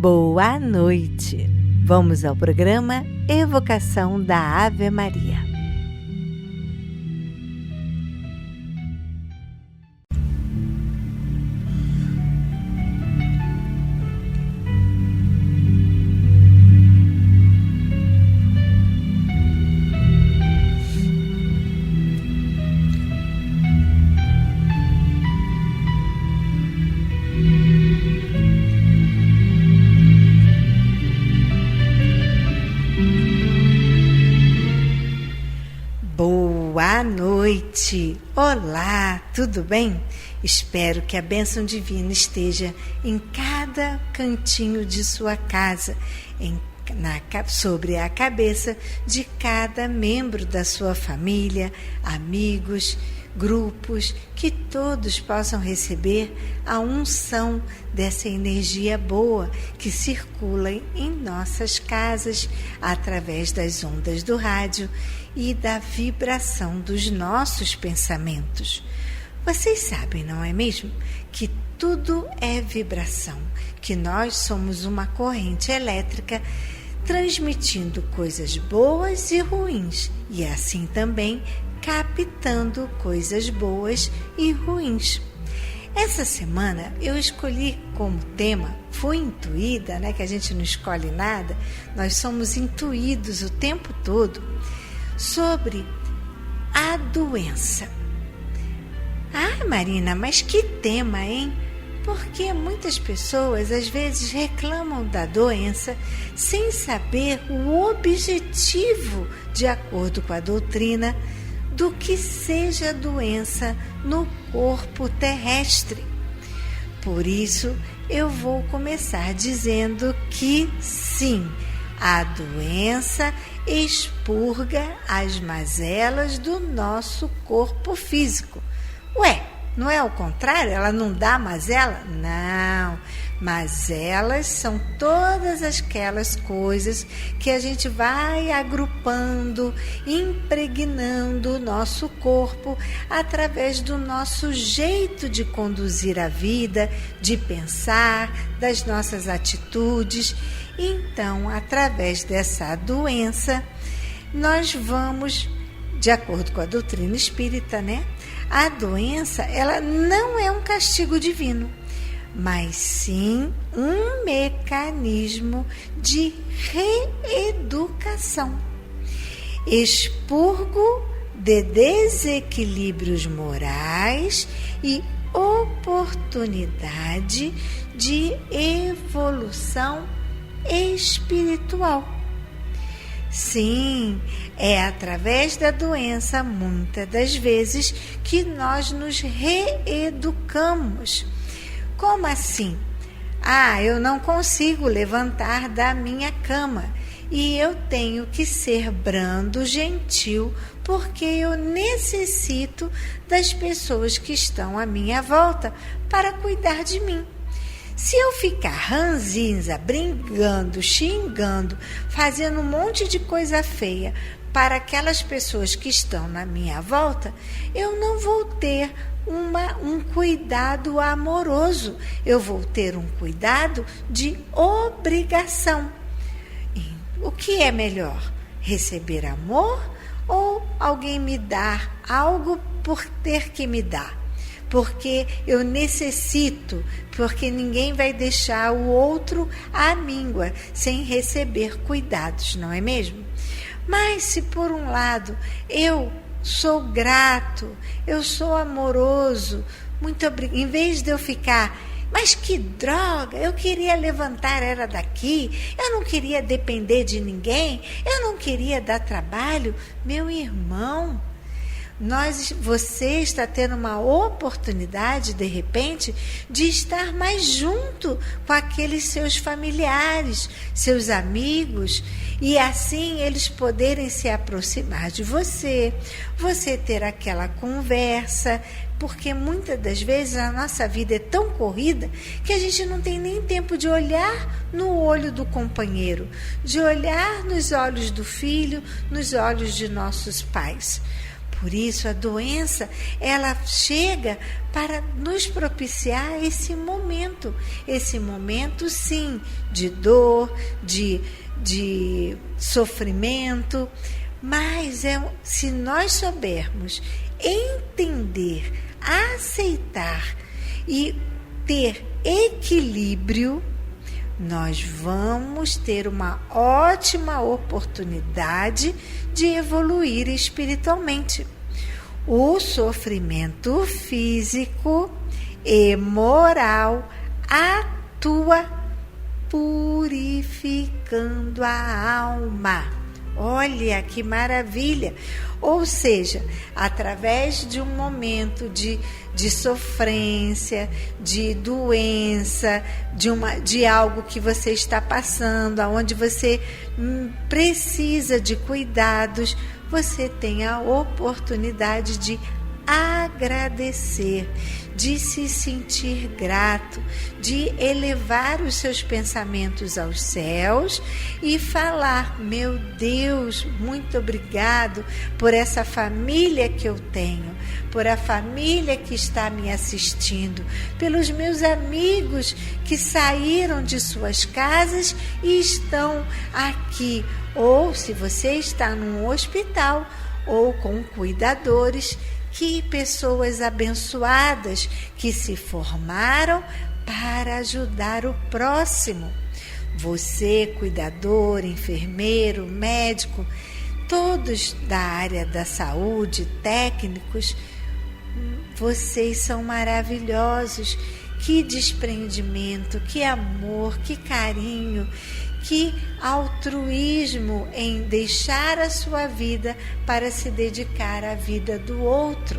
Boa noite! Vamos ao programa Evocação da Ave Maria. Boa noite! Olá, tudo bem? Espero que a bênção divina esteja em cada cantinho de sua casa, sobre a cabeça de cada membro da sua família, amigos, grupos, que todos possam receber a unção dessa energia boa que circula em nossas casas através das ondas do rádio e da vibração dos nossos pensamentos. Vocês sabem, não é mesmo? Que tudo é vibração, que nós somos uma corrente elétrica transmitindo coisas boas e ruins, e assim também captando coisas boas e ruins. Essa semana eu escolhi como tema, fui intuída, que a gente não escolhe nada, nós somos intuídos o tempo todo, sobre a doença. Ah, Marina, mas que tema, hein? Porque muitas pessoas às vezes reclamam da doença sem saber o objetivo, de acordo com a doutrina, do que seja a doença no corpo terrestre. Por isso, eu vou começar dizendo que sim, a doença expurga as mazelas do nosso corpo físico. Ué, não é o contrário? Ela não dá mazela? Não, mazelas são todas aquelas coisas que a gente vai agrupando, impregnando o nosso corpo através do nosso jeito de conduzir a vida, de pensar, das nossas atitudes. Então, através dessa doença, nós vamos, de acordo com a doutrina espírita, a doença, ela não é um castigo divino, mas sim um mecanismo de reeducação. Expurgo de desequilíbrios morais e oportunidade de evolução espiritual. Sim, é através da doença, muitas das vezes, que nós nos reeducamos. Como assim? Eu não consigo levantar da minha cama e eu tenho que ser brando, gentil, porque eu necessito das pessoas que estão à minha volta para cuidar de mim. Se eu ficar ranzinza, brincando, xingando, fazendo um monte de coisa feia para aquelas pessoas que estão na minha volta, eu não vou ter um cuidado amoroso, eu vou ter um cuidado de obrigação. O que é melhor? Receber amor ou alguém me dar algo por ter que me dar? Porque eu necessito, porque ninguém vai deixar o outro à míngua, sem receber cuidados, não é mesmo? Mas se por um lado eu sou grato, eu sou amoroso, muito obrigado, em vez de eu ficar, mas que droga, eu queria levantar era daqui, eu não queria depender de ninguém, eu não queria dar trabalho, meu irmão, você está tendo uma oportunidade, de repente, de estar mais junto com aqueles seus familiares, seus amigos, e assim eles poderem se aproximar de você, você ter aquela conversa, porque muitas das vezes a nossa vida é tão corrida que a gente não tem nem tempo de olhar no olho do companheiro, de olhar nos olhos do filho, nos olhos de nossos pais. Por isso a doença, ela chega para nos propiciar esse momento sim, de dor, de sofrimento, mas se nós soubermos entender, aceitar e ter equilíbrio, nós vamos ter uma ótima oportunidade de evoluir espiritualmente. O sofrimento físico e moral atua purificando a alma. Olha que maravilha! Ou seja, através de um momento de sofrência, de doença, de algo que você está passando, onde você precisa de cuidados, você tem a oportunidade de agradecer, de se sentir grato, de elevar os seus pensamentos aos céus e falar: meu Deus, muito obrigado por essa família que eu tenho, por a família que está me assistindo, pelos meus amigos que saíram de suas casas e estão aqui, ou se você está num hospital ou com cuidadores, que pessoas abençoadas que se formaram para ajudar o próximo. Você, cuidador, enfermeiro, médico, todos da área da saúde, técnicos, vocês são maravilhosos. Que desprendimento, que amor, que carinho, que altruísmo em deixar a sua vida para se dedicar à vida do outro.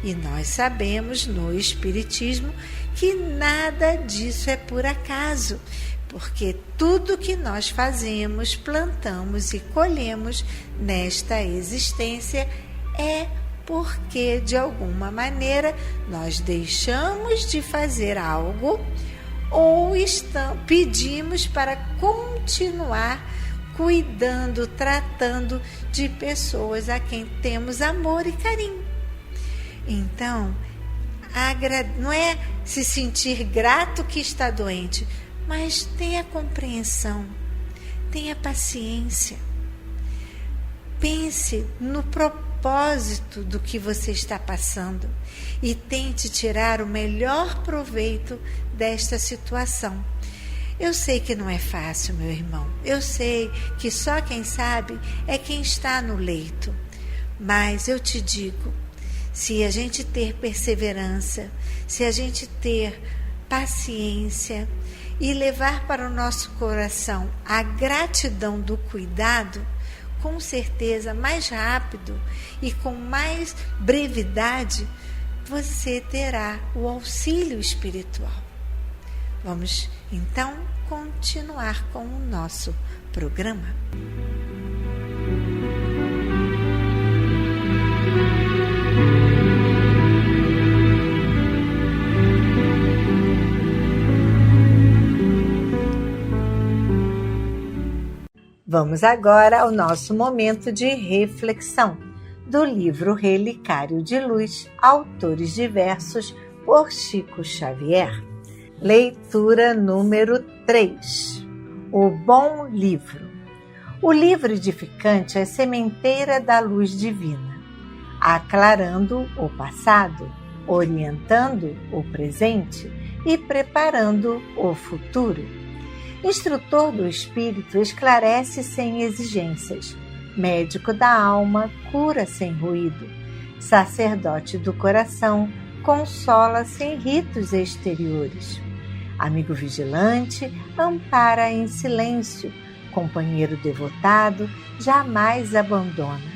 E nós sabemos no Espiritismo que nada disso é por acaso, porque tudo que nós fazemos, plantamos e colhemos nesta existência é porque, de alguma maneira, nós deixamos de fazer algo ou pedimos para continuar cuidando, tratando de pessoas a quem temos amor e carinho. Então, não é se sentir grato que está doente, mas tenha compreensão, tenha paciência. Pense no propósito do que você está passando e tente tirar o melhor proveito desta situação. Eu sei que não é fácil, meu irmão. Eu sei que só quem sabe é quem está no leito. Mas eu te digo, se a gente ter perseverança, se a gente ter paciência e levar para o nosso coração a gratidão do cuidado, com certeza, mais rápido e com mais brevidade, você terá o auxílio espiritual. Vamos, então, continuar com o nosso programa. Vamos agora ao nosso momento de reflexão do livro Relicário de Luz, Autores Diversos, por Chico Xavier. Leitura número 3. O Bom Livro. O livro edificante é sementeira da luz divina, aclarando o passado, orientando o presente e preparando o futuro. Instrutor do espírito, esclarece sem exigências. Médico da alma, cura sem ruído. Sacerdote do coração, consola sem ritos exteriores. Amigo vigilante, ampara em silêncio. Companheiro devotado, jamais abandona.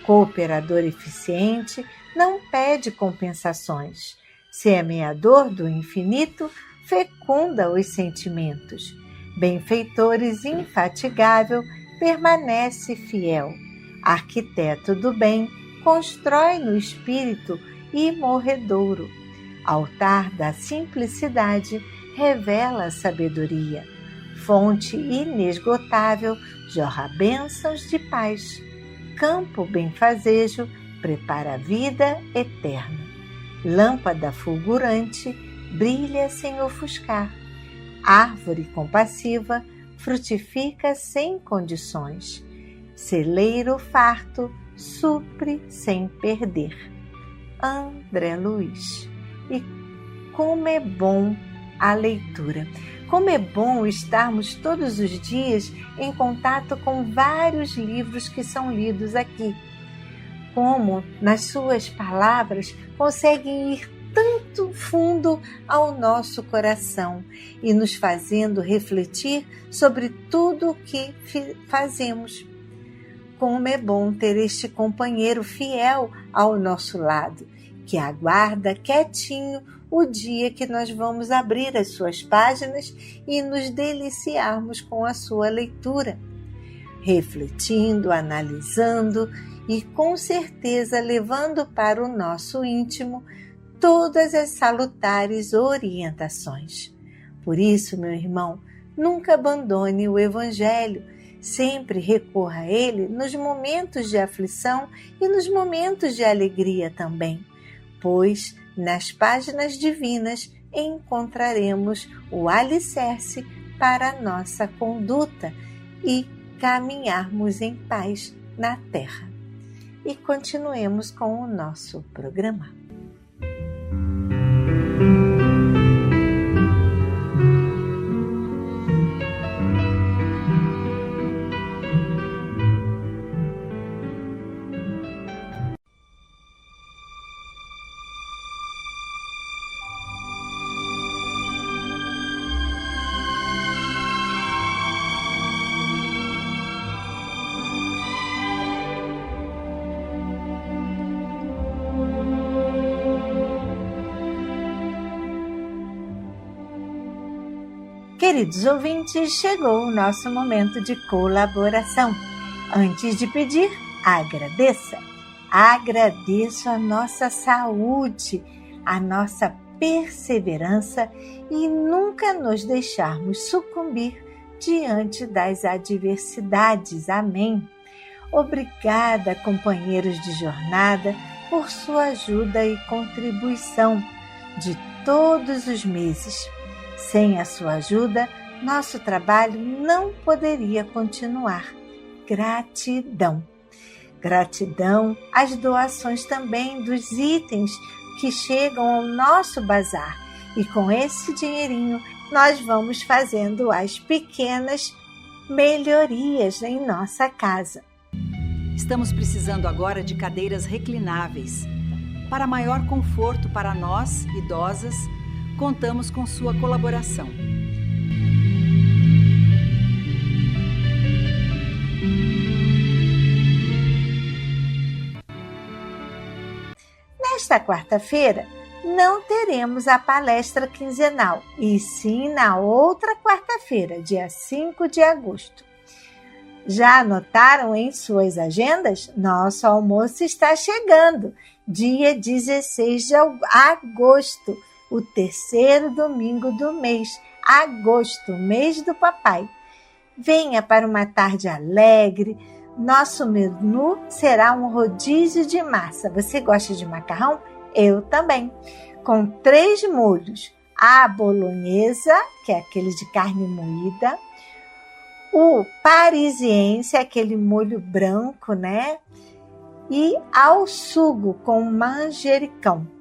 Cooperador eficiente, não pede compensações. Semeador do infinito, fecunda os sentimentos. Benfeitores infatigável, permanece fiel. Arquiteto do bem, constrói no espírito imorredouro. Altar da simplicidade, revela a sabedoria. Fonte inesgotável, jorra bênçãos de paz. Campo benfazejo, sempre para a vida eterna. Lâmpada fulgurante, brilha sem ofuscar. Árvore compassiva, frutifica sem condições. Celeiro farto, supre sem perder. André Luiz. E como é bom a leitura! Como é bom estarmos todos os dias em contato com vários livros que são lidos aqui. Como, nas suas palavras, conseguem ir tanto fundo ao nosso coração e nos fazendo refletir sobre tudo o que fazemos. Como é bom ter este companheiro fiel ao nosso lado, que aguarda quietinho o dia que nós vamos abrir as suas páginas e nos deliciarmos com a sua leitura, refletindo, analisando e, com certeza, levando para o nosso íntimo todas as salutares orientações. Por isso, meu irmão, nunca abandone o Evangelho, sempre recorra a ele nos momentos de aflição e nos momentos de alegria também, pois nas páginas divinas encontraremos o alicerce para a nossa conduta e caminharmos em paz na terra. E continuemos com o nosso programa. Queridos ouvintes, chegou o nosso momento de colaboração. Antes de pedir, agradeça. Agradeço a nossa saúde, a nossa perseverança e nunca nos deixarmos sucumbir diante das adversidades. Amém. Obrigada, companheiros de jornada, por sua ajuda e contribuição de todos os meses. Sem a sua ajuda, nosso trabalho não poderia continuar. Gratidão. Gratidão às doações também dos itens que chegam ao nosso bazar. E com esse dinheirinho, nós vamos fazendo as pequenas melhorias em nossa casa. Estamos precisando agora de cadeiras reclináveis. Para maior conforto para nós, idosas, contamos com sua colaboração. Nesta quarta-feira, não teremos a palestra quinzenal, e sim na outra quarta-feira, dia 5 de agosto. Já anotaram em suas agendas? Nosso almoço está chegando, dia 16 de agosto. O terceiro domingo do mês, agosto, mês do papai. Venha para uma tarde alegre. Nosso menu será um rodízio de massa. Você gosta de macarrão? Eu também. Com 3 molhos. A bolonhesa, que é aquele de carne moída. O parisiense, aquele molho branco, né? E ao sugo com manjericão.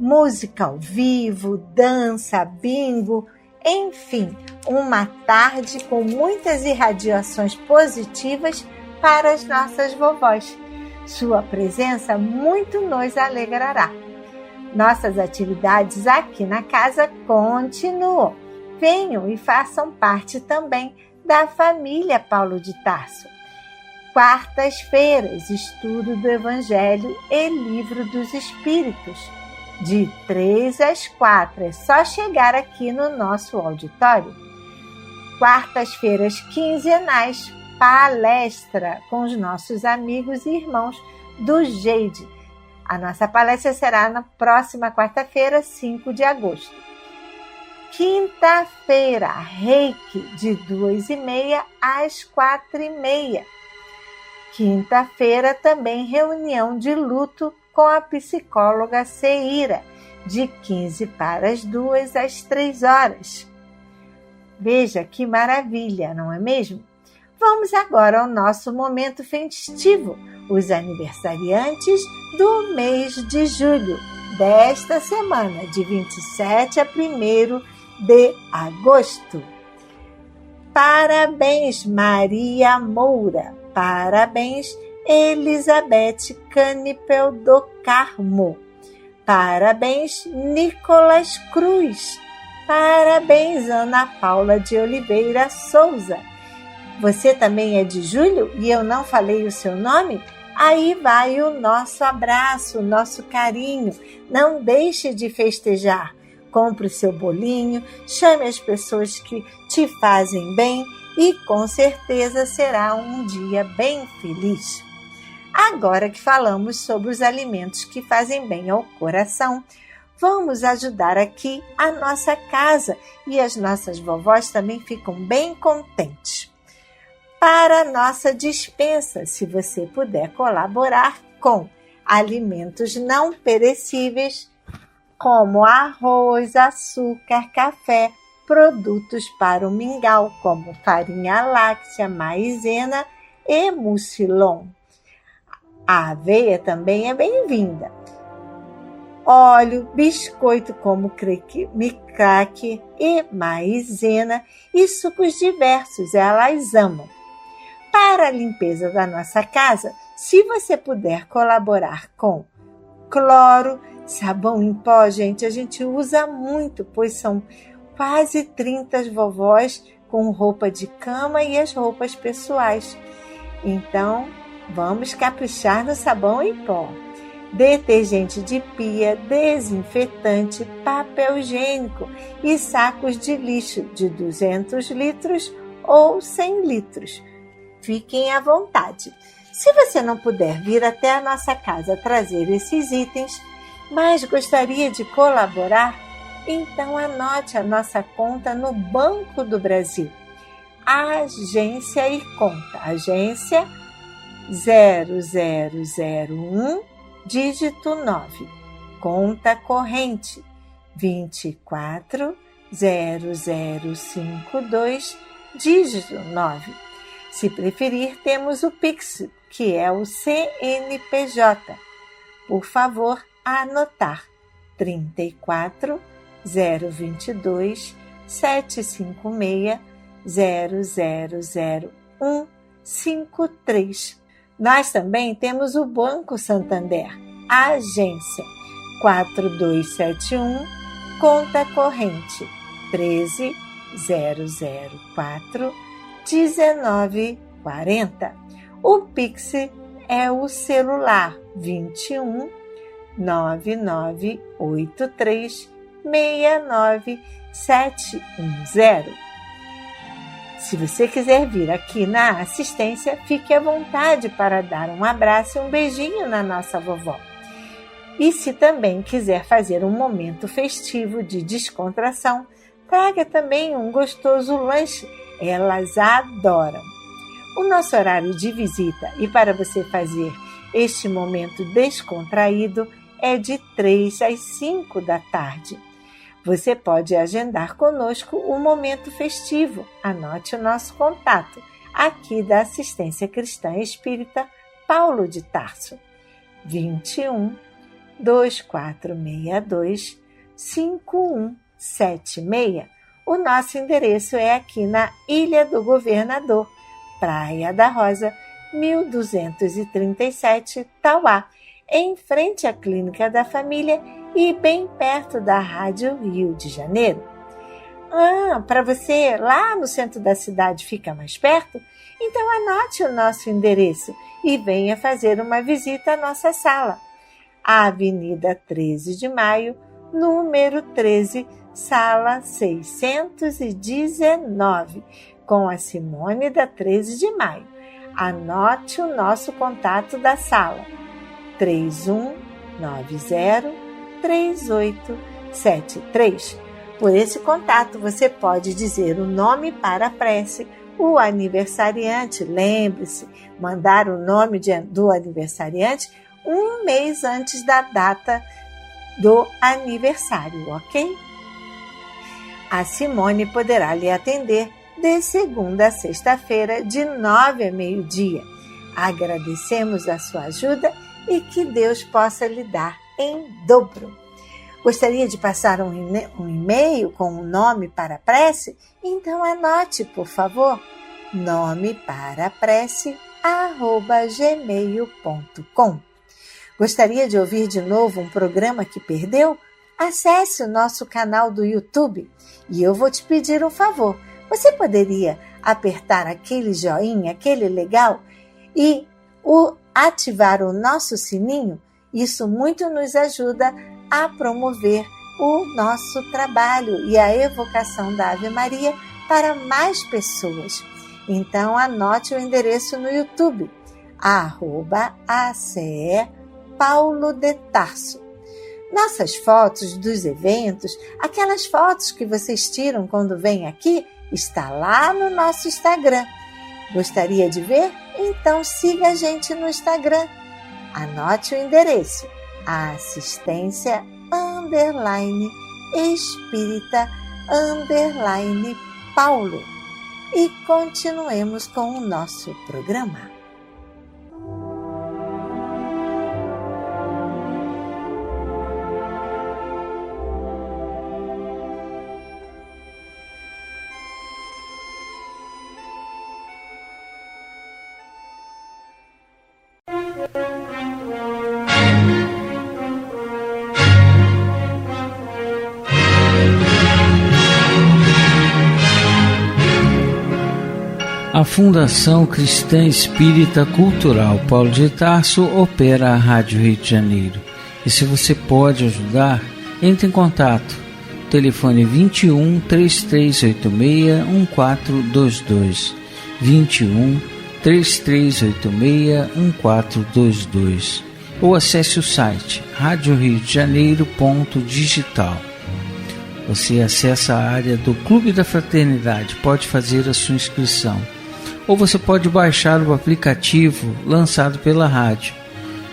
Música ao vivo, dança, bingo, enfim, uma tarde com muitas irradiações positivas para as nossas vovós. Sua presença muito nos alegrará. Nossas atividades aqui na casa continuam. Venham e façam parte também da família Paulo de Tarso. Quartas-feiras, estudo do Evangelho e Livro dos Espíritos. De 3 às 4, é só chegar aqui no nosso auditório. Quartas-feiras quinzenais, palestra com os nossos amigos e irmãos do Jeide. A nossa palestra será na próxima quarta-feira, 5 de agosto. Quinta-feira, Reiki, de 2h30 às 4h30. Quinta-feira também reunião de luto com a psicóloga Ceira, de 15 para as 2 às 3 horas. Veja que maravilha, não é mesmo? Vamos agora ao nosso momento festivo, os aniversariantes do mês de julho, desta semana, de 27 a 1º de agosto. Parabéns, Maria Moura. Parabéns, Elizabeth Canipel do Carmo. Parabéns, Nicolas Cruz. Parabéns, Ana Paula de Oliveira Souza. Você também é de julho e eu não falei o seu nome? Aí vai o nosso abraço, o nosso carinho. Não deixe de festejar. Compre o seu bolinho, chame as pessoas que te fazem bem e com certeza será um dia bem feliz. Agora que falamos sobre os alimentos que fazem bem ao coração, vamos ajudar aqui a nossa casa e as nossas vovós também ficam bem contentes. Para a nossa despensa, se você puder colaborar com alimentos não perecíveis, como arroz, açúcar, café, produtos para o mingau, como farinha láctea, maizena e mucilon. A aveia também é bem-vinda. Óleo, biscoito como micraque e maizena e sucos diversos, elas amam. Para a limpeza da nossa casa, se você puder colaborar com cloro, sabão em pó, gente, a gente usa muito, pois são quase 30 vovós com roupa de cama e as roupas pessoais. Então, vamos caprichar no sabão em pó. Detergente de pia, desinfetante, papel higiênico e sacos de lixo de 200 litros ou 100 litros. Fiquem à vontade. Se você não puder vir até a nossa casa trazer esses itens, mas gostaria de colaborar, então anote a nossa conta no Banco do Brasil. Agência e conta. Agência 0001, dígito 9. Conta corrente 240052, dígito 9. Se preferir, temos o Pix, que é o CNPJ. Por favor, anotar 34 022 756 000153. Nós também temos o Banco Santander, agência 4271, conta corrente 13004 1940. O Pix é o celular 21 9983 69710. Se você quiser vir aqui na assistência, fique à vontade para dar um abraço e um beijinho na nossa vovó. E se também quiser fazer um momento festivo de descontração, traga também um gostoso lanche. Elas adoram. O nosso horário de visita e para você fazer este momento descontraído é de 3 às 5 da tarde. Você pode agendar conosco um momento festivo. Anote o nosso contato aqui da Assistência Cristã Espírita Paulo de Tarso. 21 2462 5176. O nosso endereço é aqui na Ilha do Governador, Praia da Rosa, 1237, Tauá, em frente à Clínica da Família e bem perto da Rádio Rio de Janeiro. Para você lá no centro da cidade fica mais perto? Então anote o nosso endereço e venha fazer uma visita à nossa sala. A Avenida 13 de Maio, número 13, sala 619, com a Simone da 13 de Maio. Anote o nosso contato da sala, 3190-3873. Por esse contato, você pode dizer o nome para a prece, o aniversariante, lembre-se, mandar o nome do aniversariante um mês antes da data do aniversário, ok? A Simone poderá lhe atender de segunda a sexta-feira, de 9 a meio-dia. Agradecemos a sua ajuda e que Deus possa lhe dar em dobro. Gostaria de passar um e-mail com o nome para a prece? Então anote, por favor, nomeparaprece@gmail.com. Gostaria de ouvir de novo um programa que perdeu? Acesse o nosso canal do YouTube e eu vou te pedir um favor. Você poderia apertar aquele joinha, aquele legal, e ativar o nosso sininho? Isso muito nos ajuda a promover o nosso trabalho e a evocação da Ave Maria para mais pessoas. Então anote o endereço no YouTube, @ACE Paulo de Tarso. Nossas fotos dos eventos, aquelas fotos que vocês tiram quando vêm aqui, está lá no nosso Instagram. Gostaria de ver? Então siga a gente no Instagram. Anote o endereço, assistência_espírita_Paulo. E continuemos com o nosso programa. A Fundação Cristã Espírita Cultural Paulo de Tarso opera a Rádio Rio de Janeiro. E se você pode ajudar, entre em contato. Telefone 21 3386 1422. 21 3386 1422. Ou acesse o site radioriodejaneiro.digital. Você acessa a área do Clube da Fraternidade, pode fazer a sua inscrição. Ou você pode baixar o aplicativo lançado pela rádio,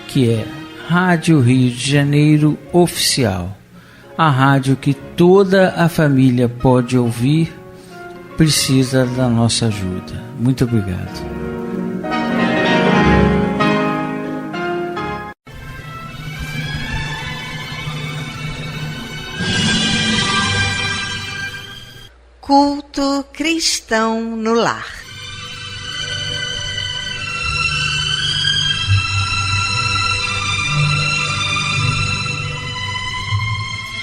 que é Rádio Rio de Janeiro Oficial. A rádio que toda a família pode ouvir, precisa da nossa ajuda. Muito obrigado. Culto cristão no lar.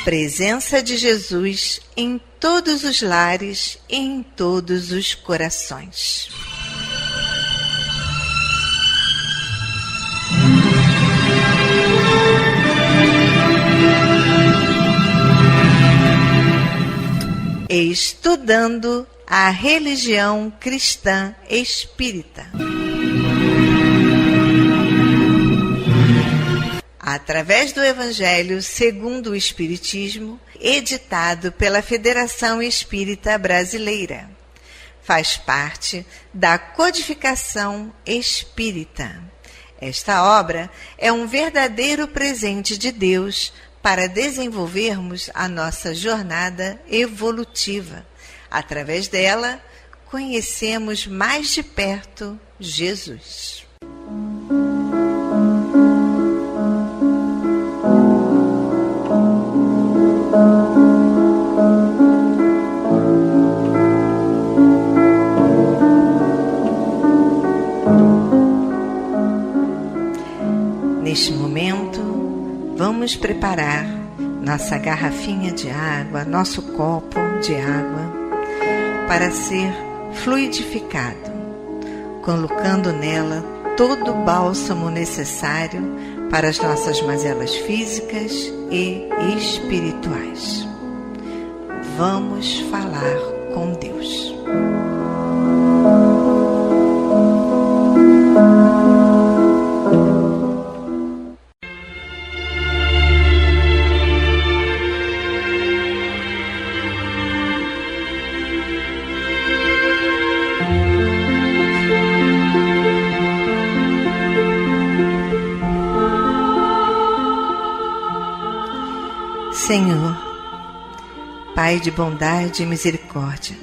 Presença de Jesus em todos os lares e em todos os corações. Estudando a religião cristã espírita. Através do Evangelho segundo o Espiritismo, editado pela Federação Espírita Brasileira. Faz parte da Codificação Espírita. Esta obra é um verdadeiro presente de Deus para desenvolvermos a nossa jornada evolutiva. Através dela, conhecemos mais de perto Jesus. Neste momento, vamos preparar nossa garrafinha de água, nosso copo de água, para ser fluidificado, colocando nela todo o bálsamo necessário para as nossas mazelas físicas e espirituais. Vamos falar com Deus. Senhor, Pai de bondade e misericórdia,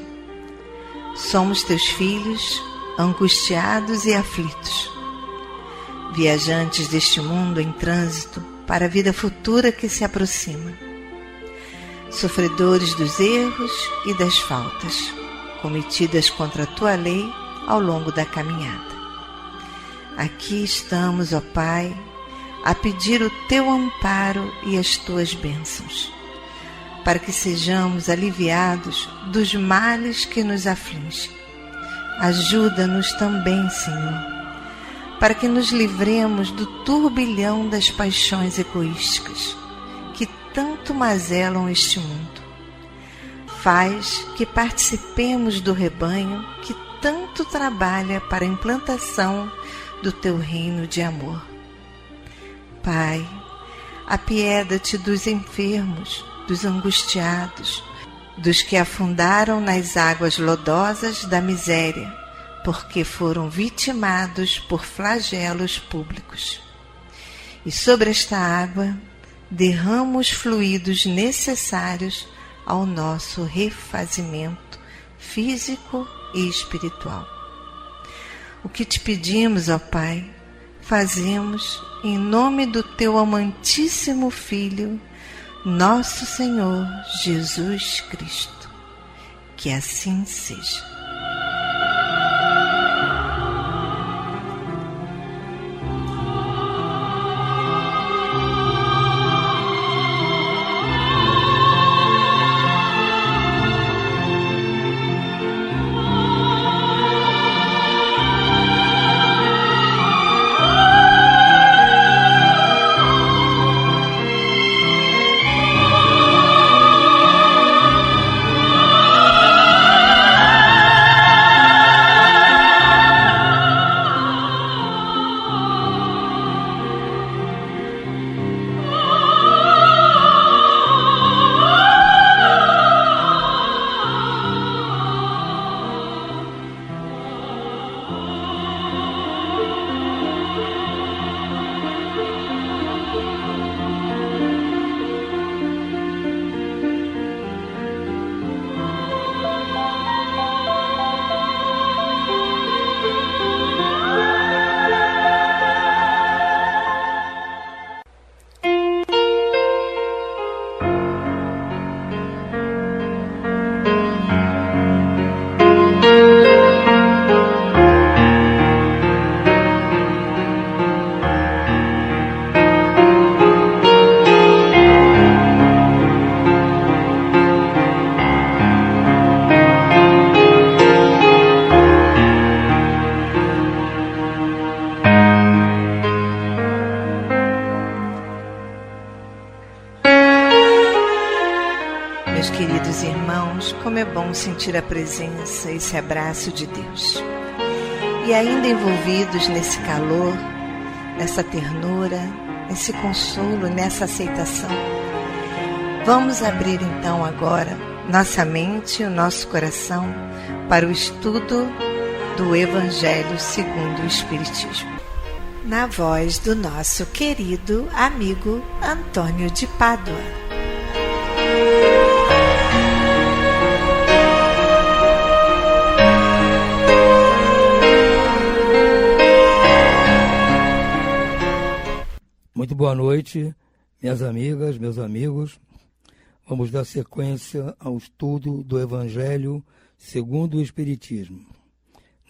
somos teus filhos, angustiados e aflitos, viajantes deste mundo em trânsito para a vida futura que se aproxima, sofredores dos erros e das faltas cometidas contra a tua lei ao longo da caminhada. Aqui estamos, ó Pai, a pedir o teu amparo e as tuas bênçãos, para que sejamos aliviados dos males que nos afligem. Ajuda-nos também, Senhor, para que nos livremos do turbilhão das paixões egoísticas que tanto mazelam este mundo. Faz que participemos do rebanho que tanto trabalha para a implantação do teu reino de amor. Pai, apieda-te dos enfermos, dos angustiados, dos que afundaram nas águas lodosas da miséria, porque foram vitimados por flagelos públicos. E sobre esta água derrama os fluidos necessários ao nosso refazimento físico e espiritual. O que te pedimos, ó Pai, fazemos em nome do teu amantíssimo Filho, nosso Senhor Jesus Cristo. Que assim seja. Meus queridos irmãos, como é bom sentir a presença, esse abraço de Deus. E ainda envolvidos nesse calor, nessa ternura, nesse consolo, nessa aceitação, vamos abrir então agora nossa mente e o nosso coração para o estudo do Evangelho segundo o Espiritismo. Na voz do nosso querido amigo Antônio de Pádua. Muito boa noite, minhas amigas, meus amigos. Vamos dar sequência ao estudo do Evangelho segundo o Espiritismo.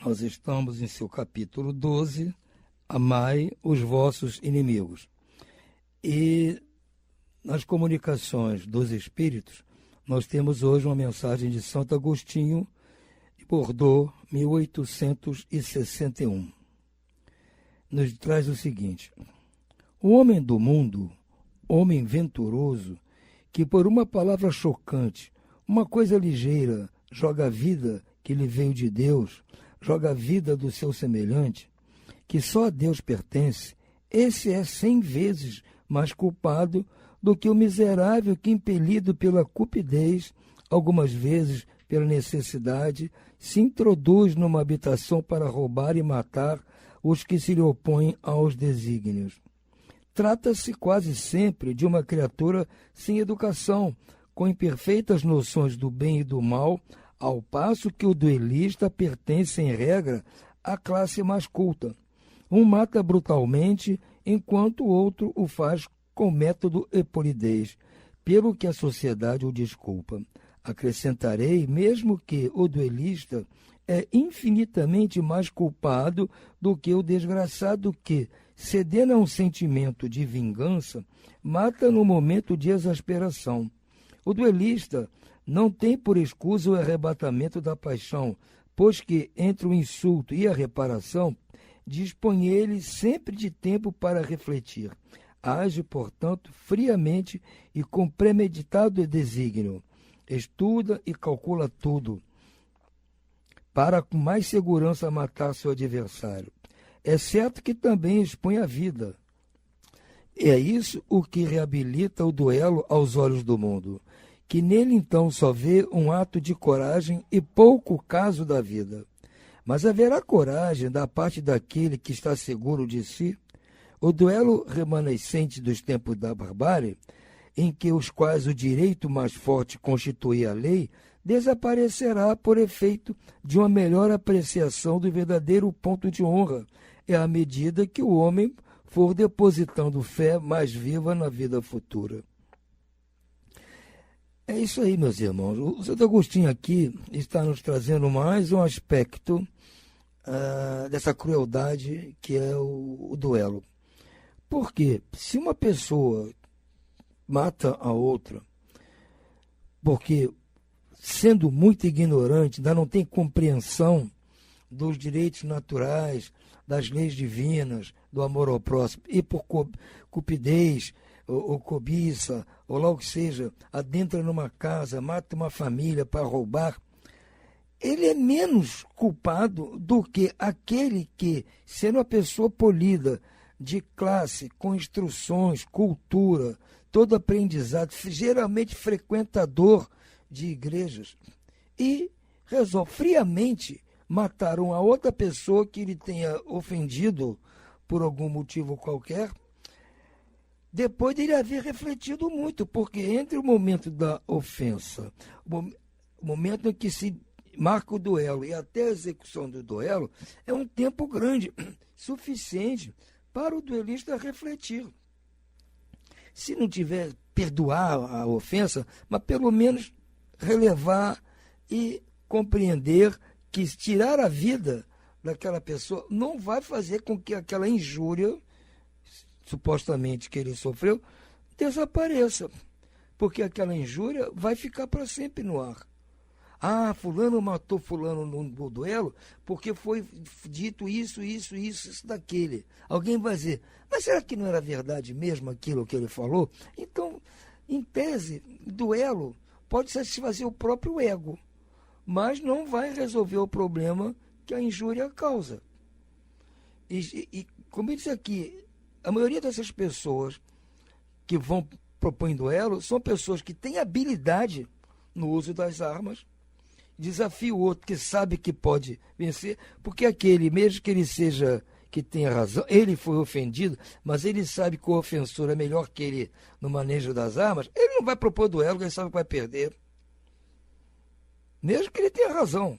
Nós estamos em seu capítulo 12, Amai os vossos inimigos. E nas comunicações dos Espíritos, nós temos hoje uma mensagem de Santo Agostinho, de Bordeaux, 1861. Nos traz o seguinte: o homem do mundo, homem venturoso, que por uma palavra chocante, uma coisa ligeira, joga a vida que lhe veio de Deus, joga a vida do seu semelhante, que só a Deus pertence, esse é 100 vezes mais culpado do que o miserável que, impelido pela cupidez, algumas vezes pela necessidade, se introduz numa habitação para roubar e matar os que se lhe opõem aos desígnios. trata-se quase sempre de uma criatura sem educação, com imperfeitas noções do bem e do mal, ao passo que o duelista pertence, em regra, à classe mais culta. Um mata brutalmente, enquanto o outro o faz com método e polidez, pelo que a sociedade o desculpa. Acrescentarei, mesmo que o duelista é infinitamente mais culpado do que o desgraçado que, cedendo a um sentimento de vingança, mata no momento de exasperação. O duelista não tem por escusa o arrebatamento da paixão, pois que, entre o insulto e a reparação, dispõe ele sempre de tempo para refletir. Age, portanto, friamente e com premeditado desígnio. Estuda e calcula tudo, para com mais segurança matar seu adversário. É certo que também expõe a vida. É isso o que reabilita o duelo aos olhos do mundo, que nele então só vê um ato de coragem e pouco caso da vida. Mas haverá coragem da parte daquele que está seguro de si? O duelo remanescente dos tempos da barbárie, em que os quais o direito mais forte constituía a lei, desaparecerá por efeito de uma melhor apreciação do verdadeiro ponto de honra, à medida que o homem for depositando fé mais viva na vida futura. É isso aí, meus irmãos. O Santo Agostinho aqui está nos trazendo mais um aspecto dessa crueldade que é o duelo. Porque se uma pessoa mata a outra, porque sendo muito ignorante, ainda não tem compreensão dos direitos naturais, das leis divinas, do amor ao próximo, e por cupidez, ou cobiça, ou lá o que seja, adentra numa casa, mata uma família para roubar, ele é menos culpado do que aquele que, sendo uma pessoa polida, de classe, com instruções, cultura, todo aprendizado, geralmente frequentador de igrejas, e resolve friamente matar uma outra pessoa que ele tenha ofendido por algum motivo qualquer, depois de ele haver refletido muito, porque entre o momento da ofensa, o momento em que se marca o duelo e até a execução do duelo, é um tempo grande, suficiente para o duelista refletir. Se não tiver perdoar a ofensa, mas pelo menos relevar e compreender que tirar a vida daquela pessoa não vai fazer com que aquela injúria, supostamente que ele sofreu, desapareça. Porque aquela injúria vai ficar para sempre no ar. Ah, fulano matou fulano no duelo porque foi dito isso daquele. Alguém vai dizer, mas será que não era verdade mesmo aquilo que ele falou? Então, em tese, duelo pode satisfazer o próprio ego, mas não vai resolver o problema que a injúria causa. E como eu disse aqui, a maioria dessas pessoas que vão propor duelo são pessoas que têm habilidade no uso das armas, desafia o outro que sabe que pode vencer, porque aquele, mesmo que ele seja, que tenha razão, ele foi ofendido, mas ele sabe que o ofensor é melhor que ele no manejo das armas, ele não vai propor duelo, porque ele sabe que vai perder. Mesmo que ele tenha razão.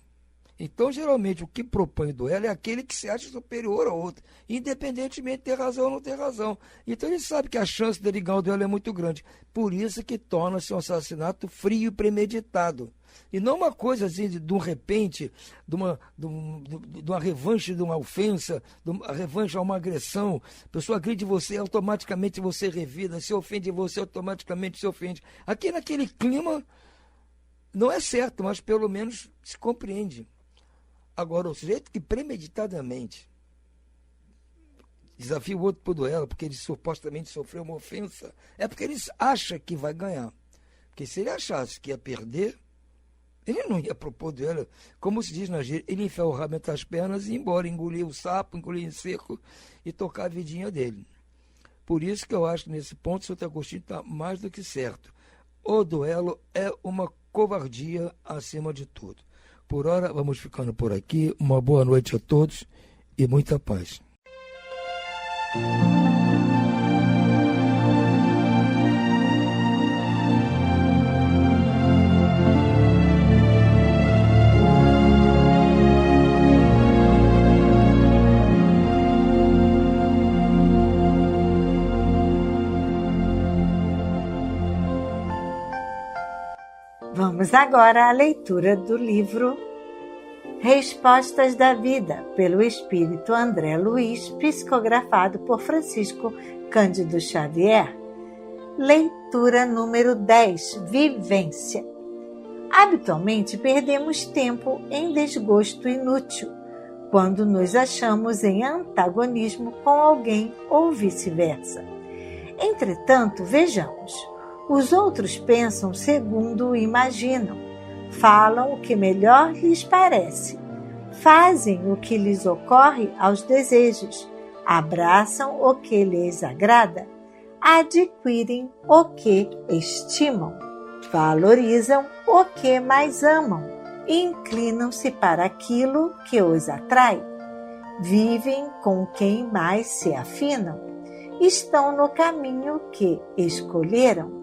Então, geralmente, o que propõe duelo é aquele que se acha superior ao outro, independentemente de ter razão ou não ter razão. Então, ele sabe que a chance de ganhar o duelo é muito grande. Por isso que torna-se um assassinato frio e premeditado. E não uma coisa assim, de um repente, de uma revanche, de uma ofensa, de uma revanche a uma agressão. A pessoa agride você, automaticamente você revida. Se ofende você, automaticamente se ofende. Aqui naquele clima, não é certo, mas pelo menos se compreende. Agora, o sujeito que premeditadamente desafia o outro para o duelo, porque ele supostamente sofreu uma ofensa, é porque ele acha que vai ganhar. Porque se ele achasse que ia perder, ele não ia propor duelo. Como se diz na gíria, ele enfiar o rabo entre as pernas e ir embora, engolir o sapo, engolir em seco e tocar a vidinha dele. Por isso que eu acho que nesse ponto o Santo Agostinho está mais do que certo. O duelo é uma covardia acima de tudo. Por hora, vamos ficando por aqui. Uma boa noite a todos e muita paz. Vamos agora à leitura do livro Respostas da Vida, pelo Espírito André Luiz, psicografado por Francisco Cândido Xavier. Leitura número 10, Vivência. Habitualmente perdemos tempo em desgosto inútil, quando nos achamos em antagonismo com alguém ou vice-versa. Entretanto, vejamos, os outros pensam segundo imaginam, falam o que melhor lhes parece, fazem o que lhes ocorre aos desejos, abraçam o que lhes agrada, adquirem o que estimam, valorizam o que mais amam, inclinam-se para aquilo que os atrai, vivem com quem mais se afinam, estão no caminho que escolheram,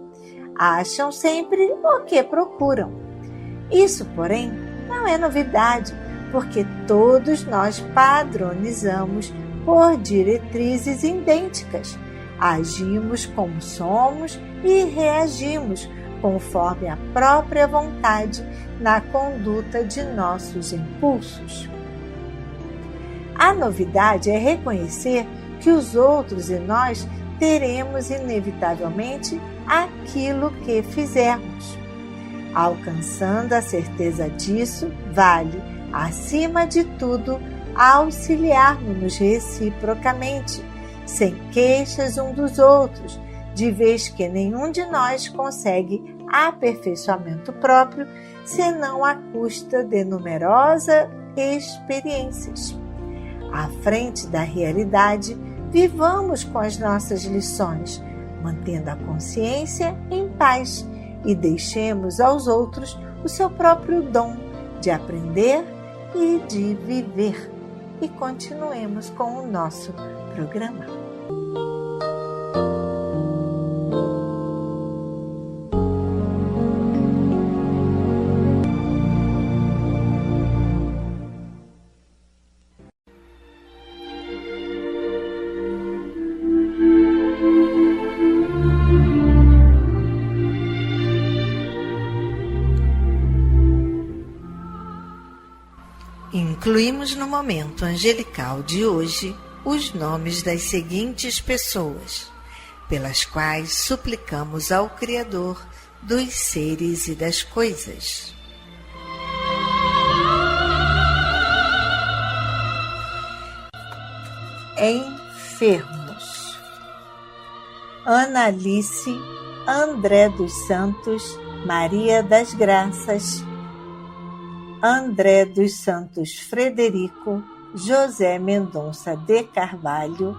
acham sempre o que procuram. Isso, porém, não é novidade, porque todos nós padronizamos por diretrizes idênticas, agimos como somos e reagimos conforme a própria vontade na conduta de nossos impulsos. A novidade é reconhecer que os outros e nós teremos inevitavelmente aquilo que fizermos. Alcançando a certeza disso, vale, acima de tudo, auxiliarmos-nos reciprocamente, sem queixas um dos outros, de vez que nenhum de nós consegue aperfeiçoamento próprio, senão à custa de numerosas experiências. À frente da realidade, vivamos com as nossas lições, mantendo a consciência em paz e deixemos aos outros o seu próprio dom de aprender e de viver. E continuemos com o nosso programa. Incluímos no momento angelical de hoje os nomes das seguintes pessoas, pelas quais suplicamos ao Criador dos seres e das coisas. Enfermos. Ana Alice, André dos Santos, Maria das Graças, André dos Santos Frederico, José Mendonça de Carvalho,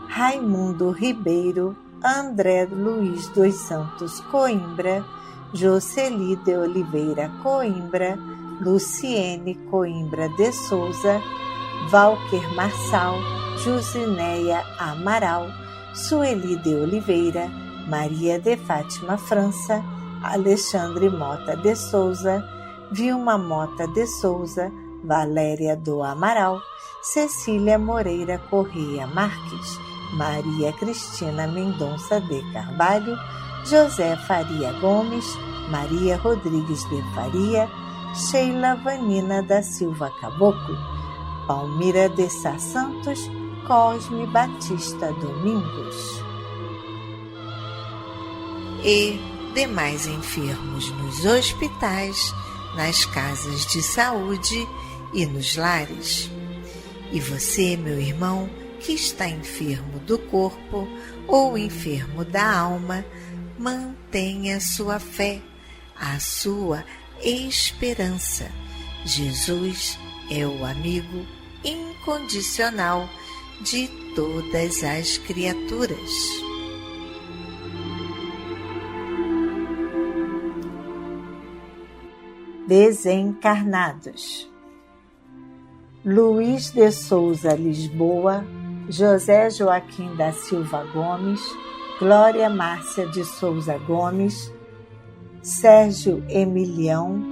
Raimundo Ribeiro, André Luiz dos Santos Coimbra, Jocely de Oliveira Coimbra, Luciene Coimbra de Souza, Valquer Marçal, Josineia Amaral, Sueli de Oliveira, Maria de Fátima França, Alexandre Mota de Souza, Vilma Mota de Souza, Valéria do Amaral, Cecília Moreira Correia Marques, Maria Cristina Mendonça de Carvalho, José Faria Gomes, Maria Rodrigues de Faria, Sheila Vanina da Silva Caboclo, Palmira de Sá Santos, Cosme Batista Domingos. E demais enfermos nos hospitais, nas casas de saúde e nos lares. E você, meu irmão, que está enfermo do corpo ou enfermo da alma, mantenha sua fé, a sua esperança. Jesus é o amigo incondicional de todas as criaturas. Desencarnados. Luiz de Souza Lisboa, José Joaquim da Silva Gomes, Glória Márcia de Souza Gomes, Sérgio Emilião,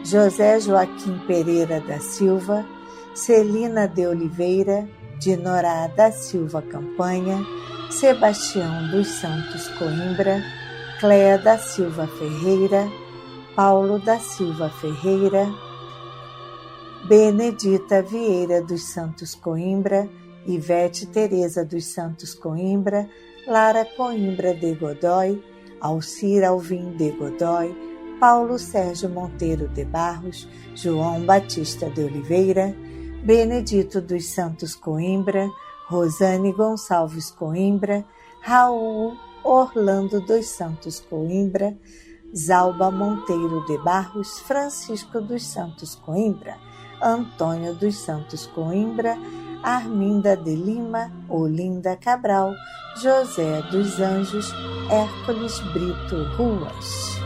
José Joaquim Pereira da Silva, Celina de Oliveira, Dinorá da Silva Campanha, Sebastião dos Santos Coimbra, Cléa da Silva Ferreira, Paulo da Silva Ferreira, Benedita Vieira dos Santos Coimbra, Ivete Tereza dos Santos Coimbra, Lara Coimbra de Godoy, Alcir Alvim de Godoy, Paulo Sérgio Monteiro de Barros, João Batista de Oliveira, Benedito dos Santos Coimbra, Rosane Gonçalves Coimbra, Raul Orlando dos Santos Coimbra, Zalba Monteiro de Barros, Francisco dos Santos Coimbra, Antônio dos Santos Coimbra, Arminda de Lima, Olinda Cabral, José dos Anjos, Hércules Brito Ruas.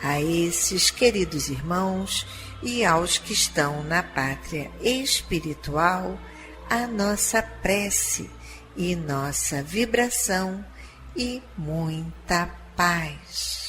A esses queridos irmãos e aos que estão na pátria espiritual, a nossa prece e nossa vibração e muita paz.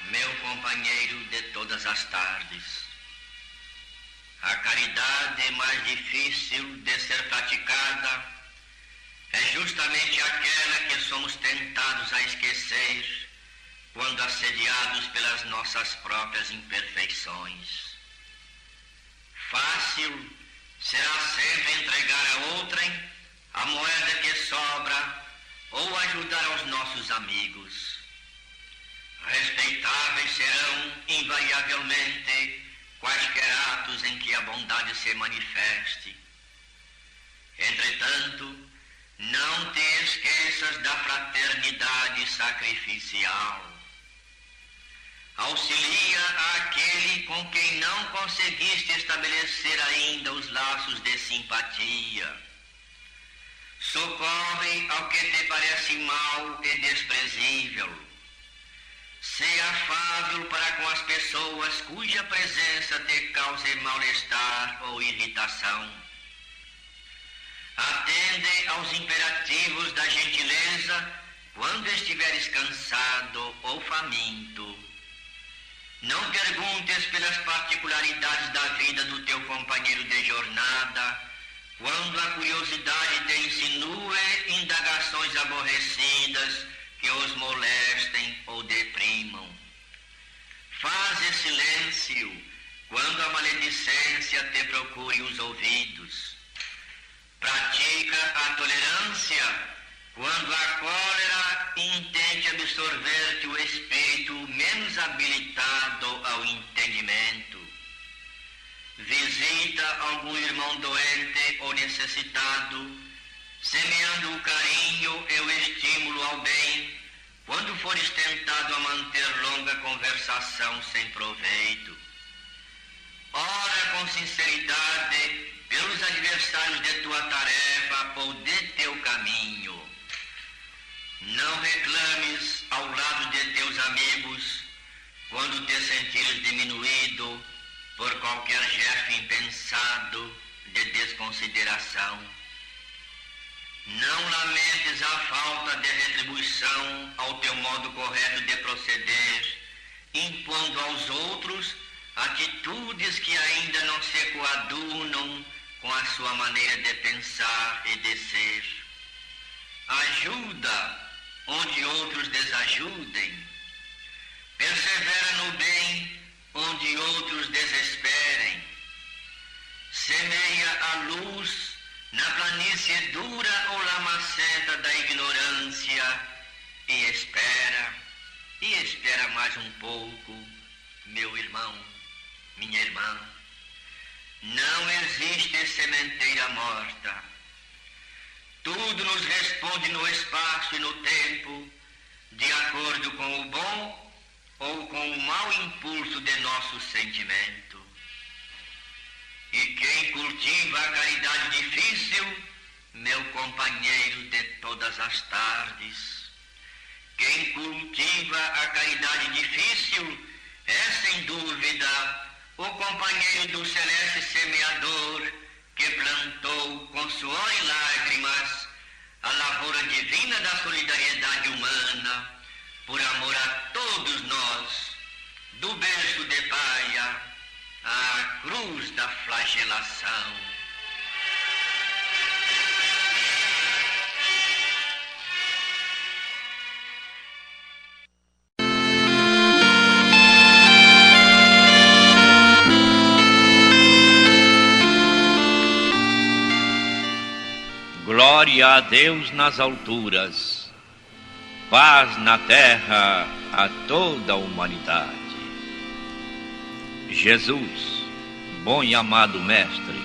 Meu companheiro de todas as tardes, a caridade mais difícil de ser praticada é justamente aquela que somos tentados a esquecer quando assediados pelas nossas próprias imperfeições. Fácil será sempre entregar a outrem a moeda que sobra ou ajudar aos nossos amigos. Respeitáveis serão, invariavelmente, quaisquer atos em que a bondade se manifeste. Entretanto, não te esqueças da fraternidade sacrificial. Auxilia àquele com quem não conseguiste estabelecer ainda os laços de simpatia. Socorre ao que te parece mau e desprezível. Seja afável para com as pessoas cuja presença te cause mal-estar ou irritação. Atende aos imperativos da gentileza quando estiveres cansado ou faminto. Não perguntes pelas particularidades da vida do teu companheiro de jornada quando a curiosidade te insinue indagações aborrecidas que os molestem ou deprimam. Faze silêncio quando a maledicência te procure os ouvidos. Pratica a tolerância quando a cólera intente absorver-te o espírito menos habilitado ao entendimento. Visita algum irmão doente ou necessitado, semeando o carinho e o estímulo ao bem, quando fores tentado a manter longa conversação sem proveito. Ora com sinceridade pelos adversários de tua tarefa ou de teu caminho. Não reclames ao lado de teus amigos quando te sentires diminuído por qualquer gesto impensado de desconsideração. Não lamentes a falta de retribuição ao teu modo correto de proceder, impondo aos outros atitudes que ainda não se coadunam com a sua maneira de pensar e de ser. Ajuda onde outros desajudem. Persevera no bem onde outros desesperem. Semeia a luz na planície dura ou lamacenta da ignorância e espera mais um pouco, meu irmão, minha irmã. Não existe sementeira morta. Tudo nos responde no espaço e no tempo, de acordo com o bom ou com o mau impulso de nosso sentimento. E quem cultiva a caridade difícil, meu companheiro de todas as tardes, quem cultiva a caridade difícil é, sem dúvida, o companheiro do celeste semeador que plantou com suor e lágrimas a lavoura divina da solidariedade humana, por amor a todos nós, do berço de Paia à cruz da flagelação. Glória a Deus nas alturas, paz na terra a toda a humanidade. Jesus, bom e amado Mestre,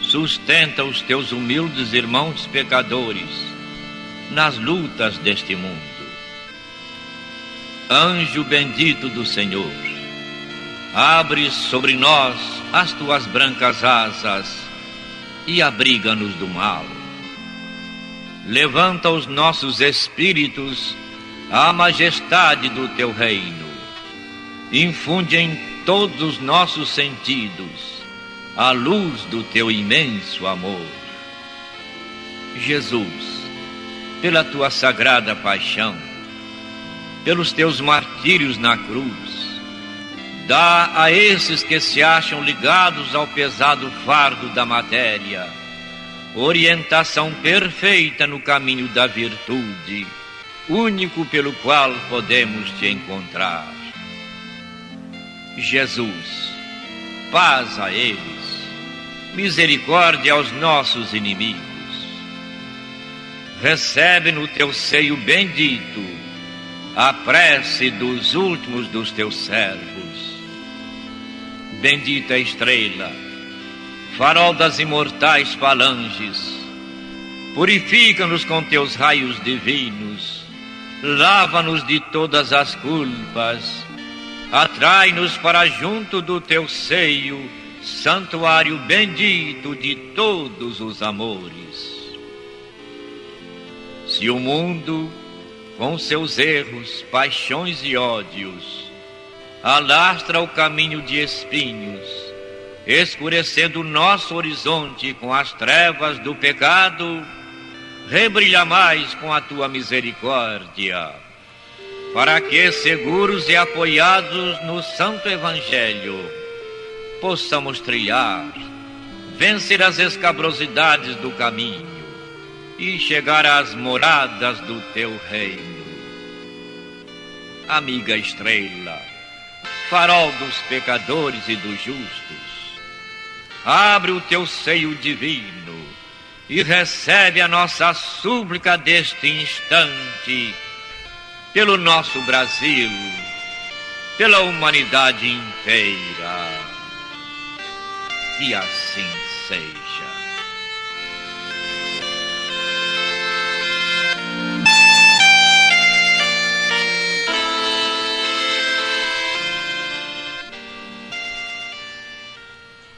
sustenta os teus humildes irmãos pecadores nas lutas deste mundo. Anjo bendito do Senhor, abre sobre nós as tuas brancas asas e abriga-nos do mal. Levanta os nossos espíritos à majestade do teu reino. Infunde em todos os nossos sentidos a luz do teu imenso amor. Jesus, pela tua sagrada paixão, pelos teus martírios na cruz, dá a esses que se acham ligados ao pesado fardo da matéria orientação perfeita no caminho da virtude, único pelo qual podemos te encontrar. Jesus, paz a eles, misericórdia aos nossos inimigos. Recebe no teu seio bendito a prece dos últimos dos teus servos. Bendita estrela, farol das imortais falanges, purifica-nos com teus raios divinos, lava-nos de todas as culpas, atrai-nos para junto do teu seio, santuário bendito de todos os amores. Se o mundo, com seus erros, paixões e ódios, alastra o caminho de espinhos, escurecendo o nosso horizonte com as trevas do pecado, rebrilha mais com a tua misericórdia, para que, seguros e apoiados no Santo Evangelho, possamos trilhar, vencer as escabrosidades do caminho e chegar às moradas do teu reino. Amiga estrela, farol dos pecadores e dos justos, abre o teu seio divino e recebe a nossa súplica deste instante pelo nosso Brasil, pela humanidade inteira. Que assim seja.